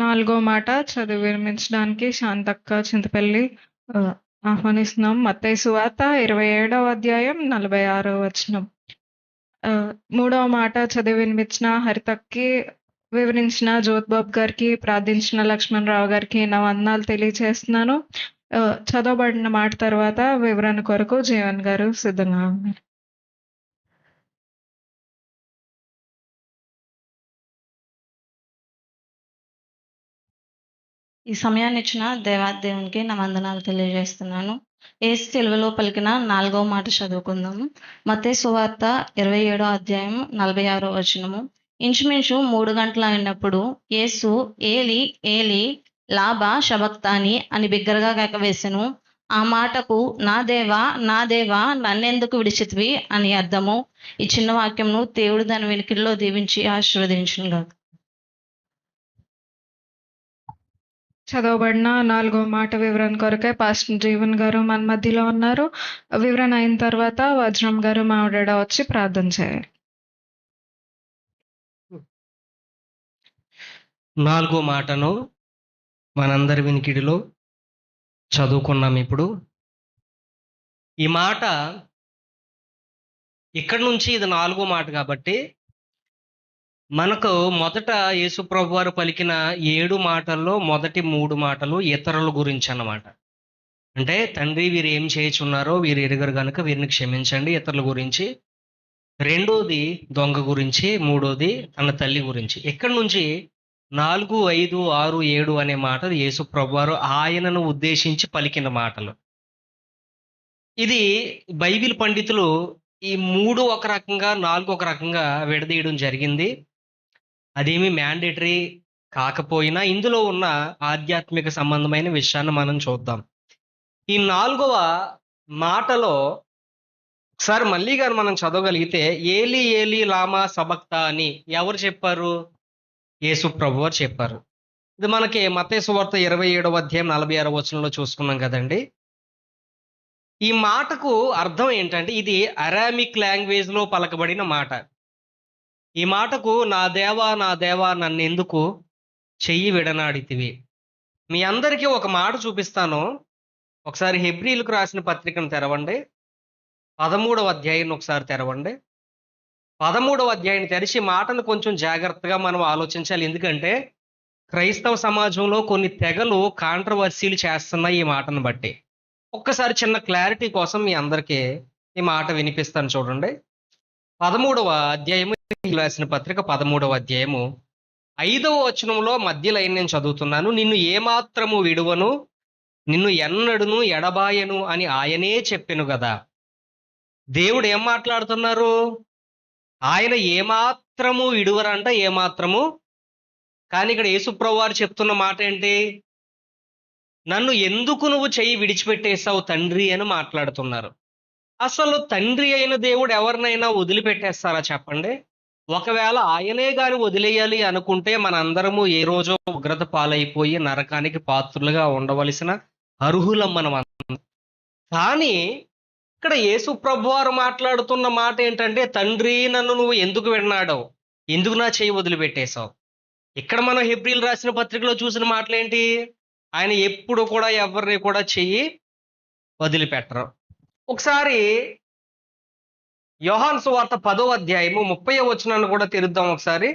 నాలుగో మాట చదివి వినిపించడానికి శాంతక్క చింతపల్లి ఆహ్, ఆహ్వానిస్తున్నాం. మత్తయి సువార్త 27వ అధ్యాయం 46వ వచనం. మూడవ మాట చదివి వినిపించిన హరితకి, వివరించిన జ్యోతిబాబు గారికి, ప్రార్థించిన లక్ష్మణరావు గారికి నా వందనాలు తెలియచేస్తున్నాను. చదవబడిన మాట తర్వాత వివరణ కొరకు జీవన్ గారు సిద్ధంగా ఉన్నారు. ఈ సమయాన్ని ఇచ్చిన దేవాదేవునికి నా వందనాలు తెలియజేస్తున్నాను. యేసు సిలువలో పలికిన 4వ మాట చదువుకుందాము. మత్తయి సువార్త 27వ అధ్యాయం 46వ వచనము. ఇంచుమించు 3 గంటలు అయినప్పుడు యేసు ఏలి ఏలి లాబా శబక్తాని అని బిగ్గరగా కేకవేసెను. ఆ మాటకు నా దేవా నన్నెందుకు విడిచితివి అని అర్థము. ఈ చిన్న వాక్యంను దేవుడు దాని వెనుకల్లో దీవించి ఆశీర్వదించునుగాక. చదవబడిన నాలుగో మాట వివరణ కొరకే పాస్టర్ జీవన్ గారు మన మధ్యలో ఉన్నారు. వివరణ అయిన తర్వాత వజ్రం గారు మావిడ వచ్చి ప్రార్థన చేయాలి. నాలుగో మాటను మనందరి వినికిడిలో చదువుకున్నాం. ఇప్పుడు ఈ మాట ఇక్కడి నుంచి ఇది 4గో మాట కాబట్టి మనకు మొదట యేసుప్రభు వారు పలికిన 7 మాటల్లో మొదటి 3 మాటలు ఇతరుల గురించి అన్నమాట. అంటే తండ్రి వీరు ఏం చేయుచున్నారో వీరు ఎరుగరు గనుక వీరిని క్షమించండి, ఇతరుల గురించి. రెండోది దొంగ గురించి, మూడోది తన తల్లి గురించి. ఇక్కడి నుంచి 4, 5, 6, 7 అనే మాటలు యేసుప్రభు వారు ఆయనను ఉద్దేశించి పలికిన మాటలు. ఇది బైబిల్ పండితులు ఈ 3 ఒక రకంగా, 4 ఒక రకంగా విడదీయడం జరిగింది. అదేమి మ్యాండేటరీ కాకపోయినా ఇందులో ఉన్న ఆధ్యాత్మిక సంబంధమైన విషయాన్ని మనం చూద్దాం. ఈ 4వ మాటలో ఒకసారి మళ్ళీ గాని మనం చదవగలిగితే ఏలి ఏలి లామా సబక్తా అని ఎవరు చెప్పారు? యేసు ప్రభు వారు చెప్పారు. ఇది మనకి మత్తయి సువార్త 27వ అధ్యాయం 46వ వచనంలో చూసుకున్నాం కదండి. ఈ మాటకు అర్థం ఏంటంటే ఇది అరామిక్ లాంగ్వేజ్ లో పలకబడిన మాట. ఈ మాటకు నా దేవా నన్నెందుకు చెయ్యి విడనాడితివి. మీ అందరికీ ఒక మాట చూపిస్తాను. ఒకసారి హెబ్రీలకు రాసిన పత్రికను తెరవండి. 13వ అధ్యాయాన్ని ఒకసారి తెరవండి. 13వ అధ్యాయాన్ని తెరిచి మాటను కొంచెం జాగ్రత్తగా మనం ఆలోచించాలి. ఎందుకంటే క్రైస్తవ సమాజంలో కొన్ని తెగలు కాంట్రవర్సీలు చేస్తున్నాయి ఈ మాటను బట్టి. ఒక్కసారి చిన్న క్లారిటీ కోసం మీ అందరికీ ఈ మాట వినిపిస్తాను చూడండి. 13వ అధ్యాయము రాసిన పత్రిక 13వ అధ్యాయము 5వ వచనంలో మధ్య లైన్ నేను చదువుతున్నాను. నిన్ను ఏమాత్రము విడువను, నిన్ను ఎన్నడును ఎడబాయను అని ఆయనే చెప్పెను కదా. దేవుడు ఏం మాట్లాడుతున్నారు? ఆయన ఏమాత్రము విడువరంట, ఏమాత్రము. కానీ ఇక్కడ యేసుప్రభు వారు చెప్తున్న మాట ఏంటి? నన్ను ఎందుకు నువ్వు చెయ్యి విడిచిపెట్టేశావు తండ్రి అని మాట్లాడుతున్నారు. అసలు తండ్రి అయిన దేవుడు ఎవరినైనా వదిలిపెట్టేస్తారా చెప్పండి? ఒకవేళ ఆయనే గాని వదిలేయాలి అనుకుంటే మనందరము ఏ రోజో ఉగ్రత పాలైపోయి నరకానికి పాత్రులుగా ఉండవలసిన అర్హులం మనం. కానీ ఇక్కడ యేసు ప్రభు వారు మాట్లాడుతున్న మాట ఏంటంటే, తండ్రి నన్ను నువ్వు ఎందుకు విన్నాడవు, ఎందుకు నా చెయ్యి వదిలిపెట్టేశావు. ఇక్కడ మనం హెబ్రీలు రాసిన పత్రికలో చూసిన మాటలేంటి? ఆయన ఎప్పుడు కూడా ఎవరిని కూడా చెయ్యి వదిలిపెట్టరు. ఒకసారి యోహాను సువార్త 10వ అధ్యాయము 30వ వచనాన్ని కూడా తెరుద్దాం ఒకసారి.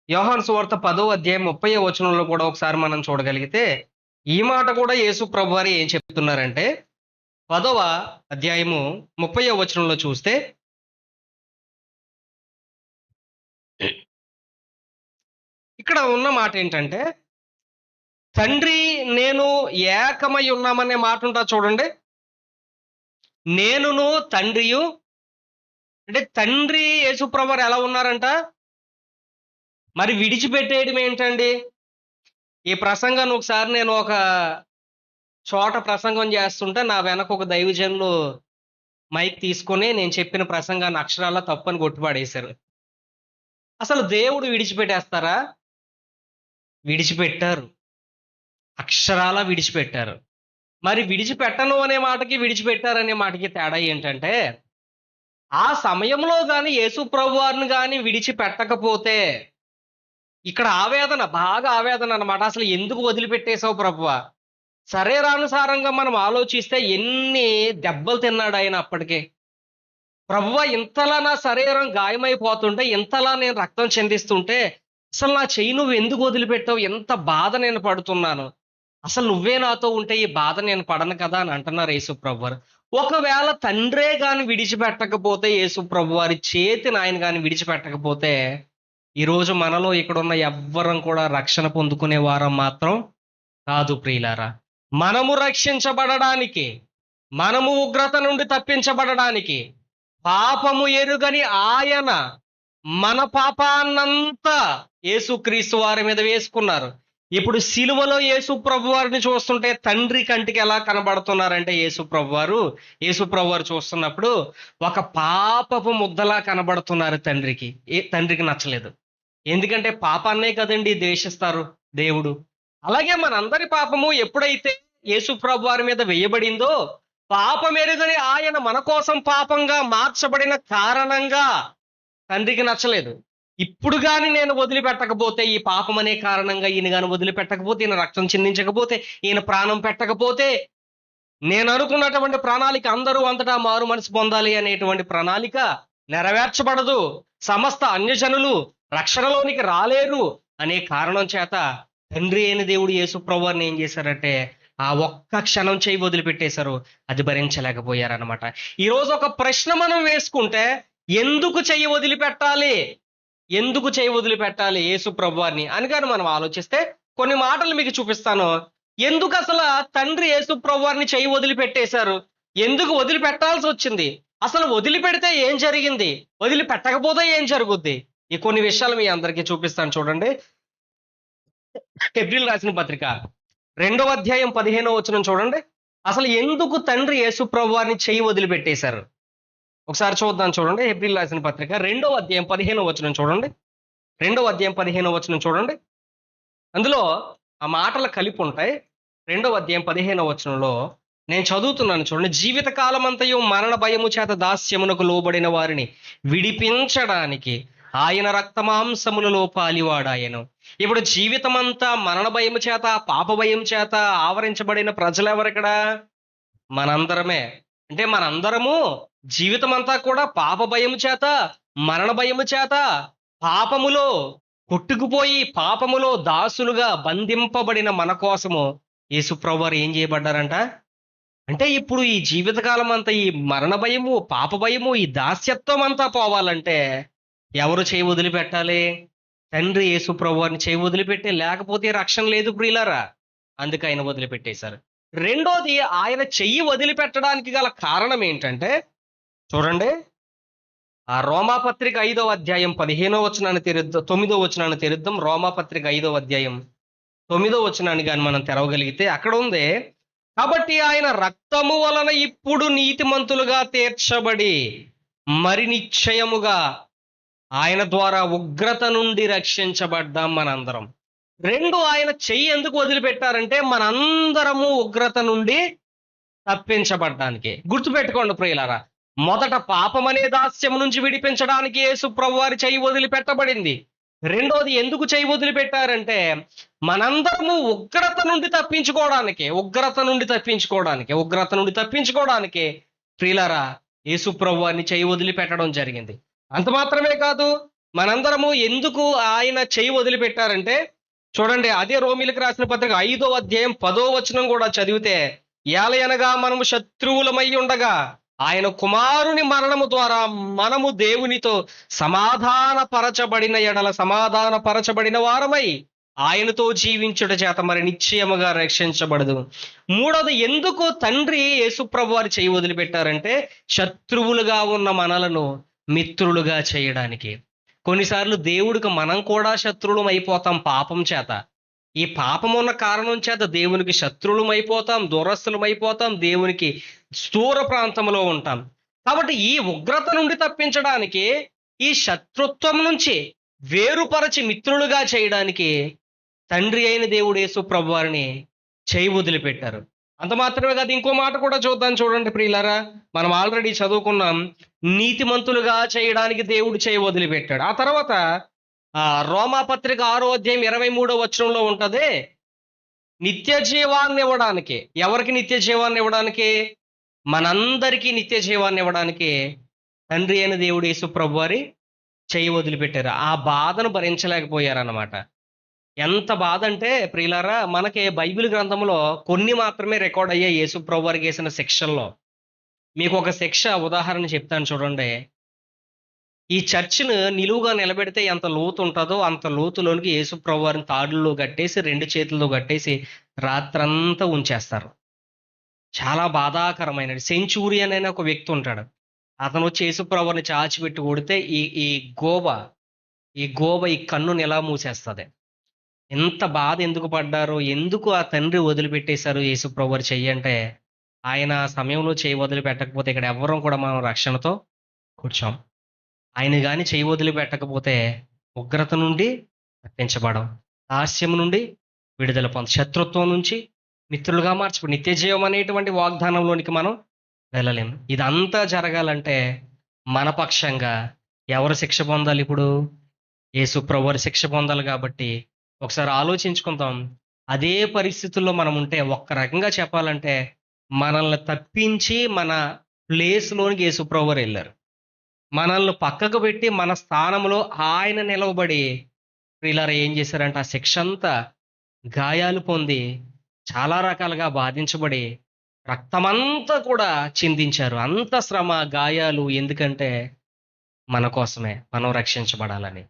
యోహాను సువార్త 10వ అధ్యాయం 30వ వచనంలో కూడా ఒకసారి మనం చూడగలిగితే ఈ మాట కూడా యేసు ప్రభు వారు ఏం చెప్తున్నారంటే 10వ అధ్యాయము 30వ వచనంలో చూస్తే ఇక్కడ ఉన్న మాట ఏంటంటే, తండ్రి నేను ఏకమై ఉన్నామనే మాట ఉంటా చూడండి. నేనును తండ్రియు అంటే తండ్రి యేసుప్రభు వారు ఎలా ఉన్నారంట? మరి విడిచిపెట్టేయడం ఏంటండి? ఈ ప్రసంగాన్ని ఒకసారి నేను ఒక చోట ప్రసంగం చేస్తుంటే నా వెనక ఒక దైవజనులు మైక్ తీసుకొని నేను చెప్పిన ప్రసంగాన్ని అక్షరాల తప్పని కొట్టిపాడేశారు. అసలు దేవుడు విడిచిపెట్టేస్తారా? విడిచిపెట్టారు, అక్షరాల విడిచిపెట్టారు. మరి విడిచిపెట్టను అనే మాటకి విడిచిపెట్టారనే మాటకి తేడా ఏంటంటే, ఆ సమయంలో కానీ యేసు ప్రభు వారిని కానీ విడిచిపెట్టకపోతే ఇక్కడ ఆవేదన, బాగా ఆవేదన అన్నమాట. అసలు ఎందుకు వదిలిపెట్టేశావు ప్రభువా? శరీరానుసారంగా మనం ఆలోచిస్తే ఎన్ని దెబ్బలు తిన్నాడు ఆయన అప్పటికే. ప్రభువా, ఇంతలా నా శరీరం గాయమైపోతుంటే, ఇంతలా నేను రక్తం చిందిస్తుంటే, అసలు నా చెయ్యి నువ్వు ఎందుకు వదిలిపెట్టావు? ఎంత బాధ నేను పడుతున్నాను. అసలు నువ్వే నాతో ఉంటే ఈ బాధ నేను పడను కదా అని అంటున్నారు యేసు ప్రభువారు. ఒకవేళ తండ్రే గాని విడిచిపెట్టకపోతే, యేసు ప్రభువారి చేతిని ఆయన గాని విడిచిపెట్టకపోతే, ఈరోజు మనలో ఇక్కడున్న ఎవ్వరం కూడా రక్షణ పొందుకునే వారం మాత్రం కాదు ప్రియులారా. మనము రక్షించబడడానికి, మనము ఉగ్రత నుండి తప్పించబడడానికి, పాపము ఎరుగని ఆయన మన పాపాన్నంతా యేసుక్రీస్తు వారి మీద వేసుకున్నారు. ఇప్పుడు సిలువలో యేసు ప్రభు వారిని చూస్తుంటే తండ్రి కంటికి ఎలా కనబడుతున్నారంటే, యేసు ప్రభు వారు చూస్తున్నప్పుడు ఒక పాపపు ముద్దలా కనబడుతున్నారు తండ్రికి. తండ్రికి నచ్చలేదు. ఎందుకంటే పాపాన్నే కదండి ద్వేషిస్తారు దేవుడు. అలాగే మనందరి పాపము ఎప్పుడైతే యేసు ప్రభు వారి మీద వేయబడిందో, పాపం ఎరుగని ఆయన మన కోసం పాపంగా మార్చబడిన కారణంగా తండ్రికి నచ్చలేదు. ఇప్పుడు గాని నేను వదిలిపెట్టకపోతే, ఈ పాపం అనే కారణంగా ఈయన గాని వదిలిపెట్టకపోతే, ఈయన రక్తం చిందించకపోతే, ఈయన ప్రాణం పెట్టకపోతే, నేను అనుకున్నటువంటి ప్రణాళిక అందరూ అంతటా మారు మనసు పొందాలి అనేటువంటి ప్రణాళిక నెరవేర్చబడదు. సమస్త అన్యజనులు రక్షణలోనికి రాలేరు అనే కారణం చేత తండ్రి అయిన దేవుడు యేసు ప్రభువారిని ఏం చేశారంటే, ఆ ఒక్క క్షణం చేయి వదిలిపెట్టేశారు. అది భరించలేకపోయారన్నమాట. ఈరోజు ఒక ప్రశ్న మనం వేసుకుంటే, ఎందుకు చెయ్యి వదిలిపెట్టాలి? ఎందుకు చేయి వదిలిపెట్టాలి యేసు ప్రభువారిని అని కానీ మనం ఆలోచిస్తే, కొన్ని మాటలు మీకు చూపిస్తాను. ఎందుకు అసలు తండ్రి యేసు ప్రభువారిని చేయి వదిలిపెట్టేశారు? ఎందుకు వదిలిపెట్టాల్సి వచ్చింది? అసలు వదిలిపెడితే ఏం జరిగింది? వదిలిపెట్టకపోతే ఏం జరుగుద్ది? ఈ కొన్ని విషయాలు మీ అందరికీ చూపిస్తాను చూడండి. హెబ్రీయులకు రాసిన పత్రిక 2వ అధ్యాయం 15వ వచనం చూడండి. అసలు ఎందుకు తండ్రి యేసు ప్రభువారిని చేయి వదిలిపెట్టేశారు? ఒకసారి చూద్దాం చూడండి. హెబ్రీయులకు రాసిన పత్రిక 2వ అధ్యాయం 15వ వచనం చూడండి. 2వ అధ్యాయం 15వ వచనం చూడండి. అందులో ఆ మాటలు కలిపి ఉంటాయి. 2వ అధ్యాయం 15వ వచనంలో నేను చదువుతున్నాను చూడండి. జీవిత కాలమంతయు మరణ భయము చేత దాస్యమునకు లోబడిన వారిని విడిపించడానికి ఆయన రక్తమాంసములలో పాలివాడాయను. ఇప్పుడు జీవితమంతా మరణ భయము చేత, పాప భయం చేత ఆవరించబడిన ప్రజలు ఎవరిక్కడ? మనందరమే. అంటే మనందరము జీవితమంతా కూడా పాప భయము చేత, మరణ భయము చేత, పాపములో కొట్టుకుపోయి పాపములో దాసులుగా బంధింపబడిన మన కోసము యేసు ప్రభువారు ఏం చేయబడ్డారంట? అంటే ఇప్పుడు ఈ జీవితకాలం అంతా ఈ మరణ భయము, పాప భయము, ఈ దాస్యత్వం అంతా పోవాలంటే ఎవరు చేయి వదిలిపెట్టాలి? తండ్రి యేసు ప్రభువారిని చేయి వదిలిపెట్టే, లేకపోతే రక్షణ లేదు ప్రియులారా. అందుకే ఆయన వదిలిపెట్టేశారు. రెండోది, ఆయన చెయ్యి వదిలిపెట్టడానికి గల కారణం ఏంటంటే చూడండి. ఆ రోమాపత్రిక 5వ అధ్యాయం 15వ వచనాన్ని తెరుద్దాం, 9వ వచనాన్ని తెరుద్దాం. రోమాపత్రిక 5వ అధ్యాయం 9వ వచనాన్ని కానీ మనం తెరవగలిగితే అక్కడ ఉంది, కాబట్టి ఆయన రక్తము వలన ఇప్పుడు నీతిమంతులుగా తీర్చబడి మరి నిశ్చయముగా ఆయన ద్వారా ఉగ్రత నుండి రక్షించబడ్డాం మనందరం. రెండు, ఆయన చెయ్యి ఎందుకు వదిలిపెట్టారంటే మనందరము ఉగ్రత నుండి తప్పించబడ్డానికి. గుర్తుపెట్టుకోండి ప్రియులారా, మొదట పాపం అనే దాస్యం నుంచి విడిపించడానికి యేసు ప్రభువారి చెయ్యి వదిలిపెట్టబడింది. రెండోది ఎందుకు చెయ్యి వదిలిపెట్టారంటే మనందరము ఉగ్రత నుండి తప్పించుకోవడానికి ప్రియులారా యేసు ప్రభువారిని చెయ్యి వదిలిపెట్టడం జరిగింది. అంత మాత్రమే కాదు, మనందరము ఎందుకు ఆయన చెయ్యి వదిలిపెట్టారంటే చూడండి, అదే రోమీయులకు రాసిన పత్రిక 5వ అధ్యాయం 10వ వచనం కూడా చదివితే, ఏలయనగా మనము శత్రువులమై ఉండగా ఆయన కుమారుని మరణము ద్వారా మనము దేవునితో సమాధానపరచబడిన వారమై ఆయనతో జీవించుట చేత మరి నిశ్చయముగా రక్షించబడదు. మూడోది, ఎందుకు తండ్రి యేసు ప్రభువారి చెయ్యి వదిలిపెట్టారంటే శత్రువులుగా ఉన్న మనలను మిత్రులుగా చేయడానికి. కొన్నిసార్లు దేవుడికి మనం కూడా శత్రువులం అయిపోతాం పాపం చేత. ఈ పాపం ఉన్న కారణం చేత దేవునికి శత్రువులం అయిపోతాం, దూరస్తులం అయిపోతాం, దేవునికి దూర ప్రాంతంలో ఉంటాం. కాబట్టి ఈ ఉగ్రత నుండి తప్పించడానికి, ఈ శత్రుత్వం నుంచి వేరుపరచి మిత్రులుగా చేయడానికి తండ్రి అయిన దేవుడు యేసు ప్రభువారిని చేయి వదిలిపెట్టారు. అంత మాత్రమే కాదు, ఇంకో మాట కూడా చూద్దాం చూడండి ప్రియులారా. మనం ఆల్రెడీ చదువుకున్నాం, నీతిమంతులుగా చేయడానికి దేవుడు చేయి వదిలిపెట్టాడు. ఆ తర్వాత రోమాపత్రిక 6వ అధ్యాయం 23వ వచనంలో ఉంటది, నిత్య జీవాన్ని ఇవ్వడానికి. ఎవరికి నిత్య జీవాన్ని ఇవ్వడానికి? మనందరికీ నిత్య జీవాన్ని ఇవ్వడానికి తండ్రి అయిన దేవుడు యేసు ప్రభు వారి చేయి వదిలిపెట్టారు. ఆ బాధను భరించలేకపోయారన్నమాట. ఎంత బాధ అంటే ప్రియులారా, మనకి బైబిల్ గ్రంథంలో కొన్ని మాత్రమే రికార్డ్ అయ్యాయి యేసు ప్రభు వారికి వేసిన శిక్షల్లో. మీకు ఒక శిక్ష ఉదాహరణ చెప్తాను చూడండి. ఈ చర్చిను నిలువుగా నిలబెడితే ఎంత లోతు ఉంటుందో అంత లోతులోనికి యేసు ప్రభు వారిని తాడుల్లో కట్టేసి 2 చేతుల్లో కట్టేసి రాత్రంతా ఉంచేస్తారు. చాలా బాధాకరమైన సెంచూరియన్ అనే ఒక వ్యక్తి ఉంటాడు. అతను వచ్చి యేసు ప్రభు వారిని చాచిపెట్టి కొడితే ఈ గోబ ఈ కన్నుని ఎలా మూసేస్తుంది. ఎంత బాధ ఎందుకు పడ్డారో, ఎందుకు ఆ తండ్రి వదిలిపెట్టేశారు యేసు ప్రభు వారి చెయ్యి అంటే, ఆయన ఆ సమయంలో చేయి వదిలిపెట్టకపోతే ఇక్కడ ఎవ్వరం కూడా మనం రక్షణతో కూర్చోం. ఆయన కానీ చేయి వదిలిపెట్టకపోతే ఉగ్రత నుండి తప్పించబడం, దాస్యం నుండి విడుదల శత్రుత్వం నుంచి మిత్రులుగా మార్చబడి నిత్య జీవం అనేటువంటి వాగ్దానంలోనికి మనం వెళ్ళలేము. ఇదంతా జరగాలంటే మన పక్షంగా ఎవరు శిక్ష పొందాలి? ఇప్పుడు యేసు ప్రభు వారి శిక్ష పొందాలి. కాబట్టి ఒకసారి ఆలోచించుకుందాం. అదే పరిస్థితుల్లో మనం ఉంటే, ఒక్క రకంగా చెప్పాలంటే మనల్ని తప్పించి మన ప్లేస్లోనికి యేసు ప్రభు వారు వెళ్ళారు. మనల్ని పక్కకు పెట్టి మన స్థానంలో ఆయన నిలవబడి ఇలా ఏం చేశారంటే ఆ శిక్ష అంతా గాయాలు పొంది చాలా రకాలుగా బాధించబడి రక్తమంతా కూడా చిందించారు. అంత శ్రమ, గాయాలు ఎందుకంటే మన కోసమే, మనం రక్షించబడాలని.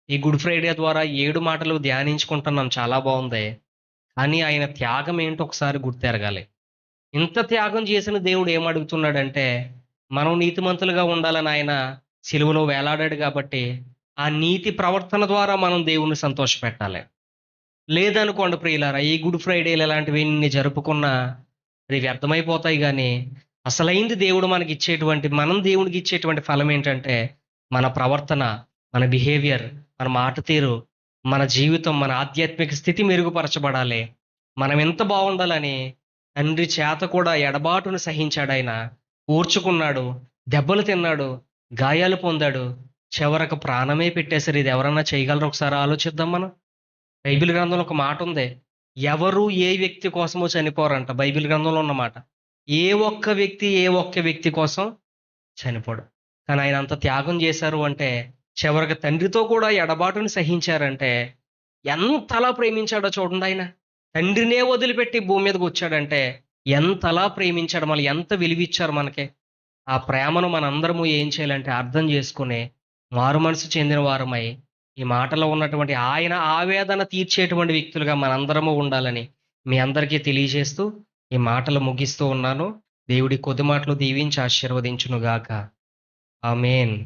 ఈ గుడ్ ఫ్రైడే ద్వారా 7 మాటలు ధ్యానించుకుంటున్నాం, చాలా బాగుంది. కానీ ఆయన త్యాగం ఏంటో ఒకసారి గుర్తెరగాలి. ఇంత త్యాగం చేసిన దేవుడు ఏమడుగుతున్నాడంటే, మనం నీతిమంతులుగా ఉండాలని ఆయన సిలువలో వేలాడాడు. కాబట్టి ఆ నీతి ప్రవర్తన ద్వారా మనం దేవుణ్ణి సంతోషపెట్టాలి. లేదనుకోండి ప్రియులారా, ఈ గుడ్ ఫ్రైడేలు ఇలాంటివి ఎన్ని జరుపుకున్నా అది వ్యర్థమైపోతాయి. కానీ అసలైంది దేవుడు మనకి ఇచ్చేటువంటి, మనం దేవుడికి ఇచ్చేటువంటి ఫలం ఏంటంటే మన ప్రవర్తన, మన బిహేవియర్, మన మాట తీరు, మన జీవితం, మన ఆధ్యాత్మిక స్థితి మెరుగుపరచబడాలి. మనం ఎంత బాగుండాలని తండ్రి చేత కూడా ఎడబాటును సహించాడు. ఆయన ఓర్చుకున్నాడు, దెబ్బలు తిన్నాడు, గాయాలు పొందాడు, చివరకు ప్రాణమే పెట్టేశారు. ఇది ఎవరన్నా చేయగలరు? ఒకసారి ఆలోచిద్దాం మనం. బైబిల్ గ్రంథంలో ఒక మాట ఉంది, ఎవరు ఏ వ్యక్తి కోసమో చనిపోరంట. బైబిల్ గ్రంథంలో ఉన్నమాట. ఏ ఒక్క వ్యక్తి కోసం చనిపోడు. కానీ ఆయన అంత త్యాగం చేశారు అంటే, చివరికి తండ్రితో కూడా ఎడబాటుని సహించారంటే ఎంతలా ప్రేమించాడో చూడండి. ఆయన తండ్రినే వదిలిపెట్టి భూమి మీదకి వచ్చాడంటే ఎంతలా ప్రేమించాడు, మళ్ళీ ఎంత విలువిచ్చారు మనకి. ఆ ప్రేమను మనందరము ఏం చేయాలంటే అర్థం చేసుకుని మారు మనసు చెందిన వారమై ఈ మాటలో ఉన్నటువంటి ఆయన ఆవేదన తీర్చేటువంటి వ్యక్తులుగా మనందరము ఉండాలని మీ అందరికీ తెలియజేస్తూ ఈ మాటలు ముగిస్తూ ఉన్నాను. దేవుడి కొద్ది మాటలు దీవించి ఆశీర్వదించునుగాక. ఆమేన్.